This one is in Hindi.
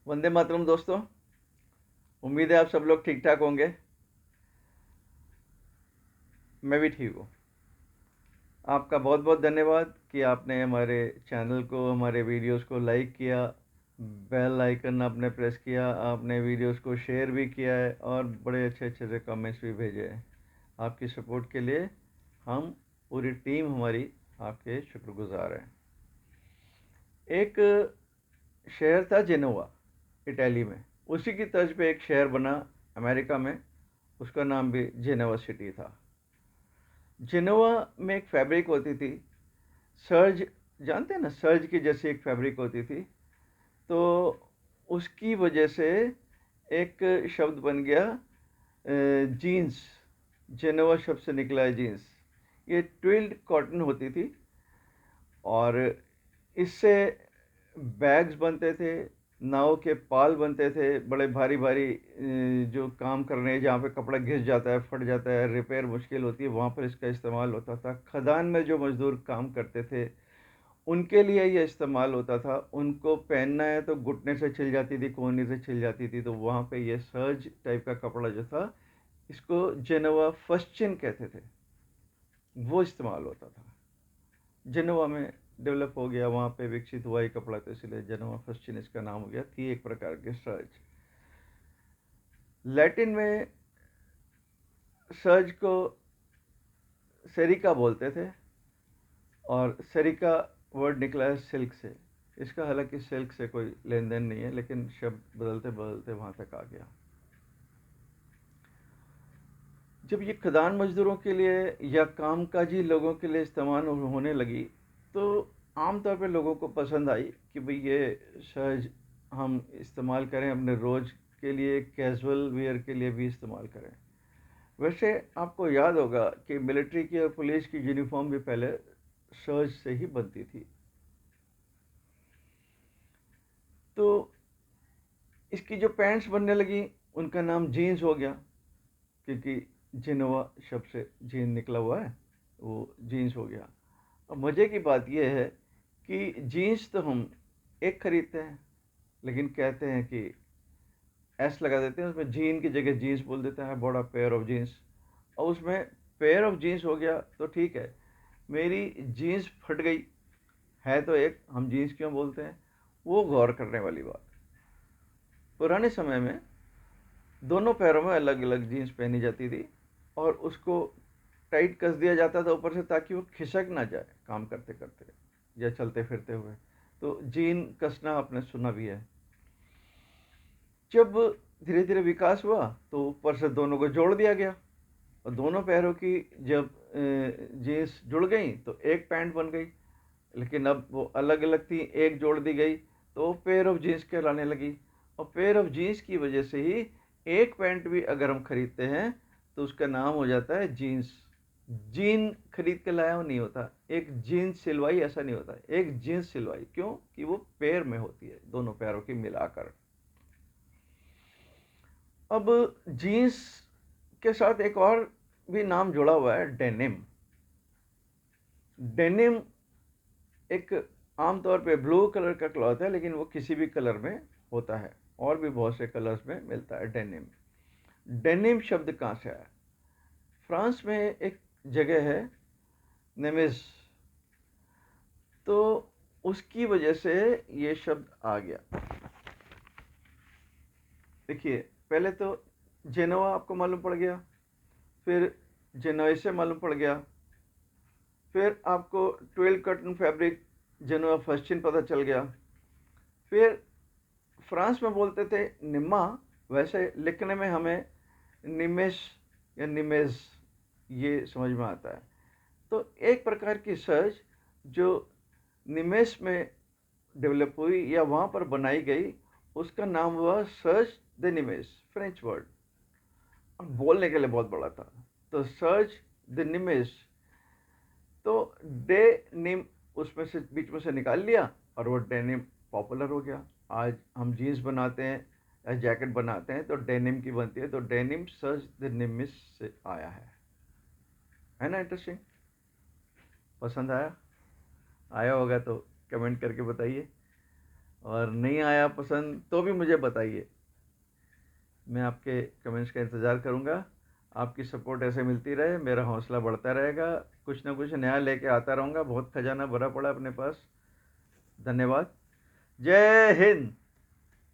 वंदे मातरम दोस्तों। उम्मीद है आप सब लोग ठीक ठाक होंगे। मैं भी ठीक हूँ। आपका बहुत बहुत धन्यवाद कि आपने हमारे चैनल को, हमारे वीडियोस को लाइक किया, बेल आइकन आपने प्रेस किया, आपने वीडियोस को शेयर भी किया है और बड़े अच्छे अच्छे से कमेंट्स भी भेजे हैं। आपकी सपोर्ट के लिए हम पूरी टीम हमारी आपके शुक्रगुजार हैं। एक शहर था जेनोवा, इटली में। उसी की तर्ज पे एक शहर बना अमेरिका में, उसका नाम भी जेनोवा सिटी था। जेनोवा में एक फैब्रिक होती थी, सर्ज, जानते हैं ना, सर्ज की जैसी एक फैब्रिक होती थी। तो उसकी वजह से एक शब्द बन गया जीन्स। जेनोवा शब्द से निकला है जीन्स। ये ट्विल्ड कॉटन होती थी और इससे बैग्स बनते थे, नाव के पाल बनते थे, बड़े भारी भारी जो काम करने हैं, जहाँ पे कपड़ा घिस जाता है, फट जाता है, रिपेयर मुश्किल होती है, वहाँ पर इसका इस्तेमाल होता था। खदान में जो मजदूर काम करते थे उनके लिए ये इस्तेमाल होता था। उनको पहनना है तो घुटने से छिल जाती थी, कोहनी से छिल जाती थी, तो वहाँ पे ये सर्ज टाइप का कपड़ा जो था, इसको जेनोवा फस्चिन कहते थे, वो इस्तेमाल होता था। जेनोवा में डेवलप हो गया, वहाँ पे विकसित हुआ ये कपड़ा, तो इसलिए जेनोवा फस्चिन इसका नाम हो गया। थी एक प्रकार की सर्ज। लैटिन में सर्ज को सेरिका बोलते थे और सेरिका वर्ड निकला है सिल्क से। इसका हालांकि सिल्क से कोई लेन देन नहीं है, लेकिन शब्द बदलते बदलते वहाँ तक आ गया। जब ये खदान मजदूरों के लिए या कामकाजी लोगों के लिए इस्तेमाल होने लगी, तो आमतौर पे लोगों को पसंद आई कि भाई ये सहज हम इस्तेमाल करें, अपने रोज़ के लिए, कैजुअल वेयर के लिए भी इस्तेमाल करें। वैसे आपको याद होगा कि मिलिट्री की और पुलिस की यूनिफॉर्म भी पहले सर्ज से ही बनती थी। तो इसकी जो पैंट्स बनने लगी उनका नाम जीन्स हो गया, क्योंकि जिनोवा शब्द से जीन निकला हुआ है, वो जीन्स हो गया। अब मज़े की बात यह है कि जीन्स तो हम एक खरीदते हैं, लेकिन कहते हैं कि एस लगा देते हैं, उसमें जीन की जगह जीन्स बोल देते हैं, बड़ा पेयर ऑफ जीन्स। और उसमें पेयर ऑफ जीन्स हो गया तो ठीक है, मेरी जीन्स फट गई है तो एक, हम जीन्स क्यों बोलते हैं, वो गौर करने वाली बात। पुराने समय में दोनों पैरों में अलग अलग जीन्स पहनी जाती थी और उसको टाइट कस दिया जाता था ऊपर से, ताकि वो खिसक ना जाए काम करते करते या चलते फिरते हुए। तो जीन कसना आपने सुना भी है। जब धीरे धीरे विकास हुआ तो ऊपर से दोनों को जोड़ दिया गया और दोनों पैरों की जब जीन्स जुड़ गई तो एक पैंट बन गई। लेकिन अब वो अलग अलग थी, एक जोड़ दी गई तो पेयर ऑफ जीन्स कहलाने लगी। और पेयर ऑफ जीन्स की वजह से ही एक पैंट भी अगर हम खरीदते हैं तो उसका नाम हो जाता है जीन्स। जीन खरीद के लाया नहीं होता, एक जीन्स सिलवाई ऐसा नहीं होता, एक जीन्स सिलवाई। क्यों? कि वो पैर में होती है, दोनों पैरों की मिलाकर। अब जीन्स के साथ एक और भी नाम जुड़ा हुआ है, डेनिम। डेनिम एक आमतौर पे ब्लू कलर का क्लॉथ है, लेकिन वो किसी भी कलर में होता है, और भी बहुत से कलर्स में मिलता है डेनिम। डेनिम शब्द कहाँ से आया? फ्रांस में एक जगह है नेमिस, तो उसकी वजह से ये शब्द आ गया। देखिए, पहले तो जेनोवा आपको मालूम पड़ गया, फिर जेनोइसे मालूम पड़ गया, फिर आपको ट्वेल्व कॉटन फैब्रिक जेनोवा फस्चिन पता चल गया। फिर फ्रांस में बोलते थे निम्मा, वैसे लिखने में हमें निमेश या निमेज ये समझ में आता है। तो एक प्रकार की सर्च जो निमेश में डेवलप हुई या वहाँ पर बनाई गई, उसका नाम हुआ search the Nimesh, French word, और बोलने के लिए बहुत बड़ा था, तो सर्च द निमेश। तो डे निम उसमें से बीच में से निकाल लिया और वो डेनिम पॉपुलर हो गया। आज हम जीन्स बनाते हैं या जैकेट बनाते हैं तो डेनिम की बनती है, तो डेनिम सर्च द निमिस से आया है ना? इंटरेस्टिंग। पसंद आया? आया होगा तो कमेंट करके बताइए। और नहीं आया पसंद तो भी मुझे बताइए, मैं आपके कमेंट्स का इंतज़ार करूँगा। आपकी सपोर्ट ऐसे मिलती रहे, मेरा हौसला बढ़ता रहेगा, कुछ ना कुछ नया लेके आता रहूँगा। बहुत खजाना भरा पड़ा अपने पास। धन्यवाद। जय हिंद।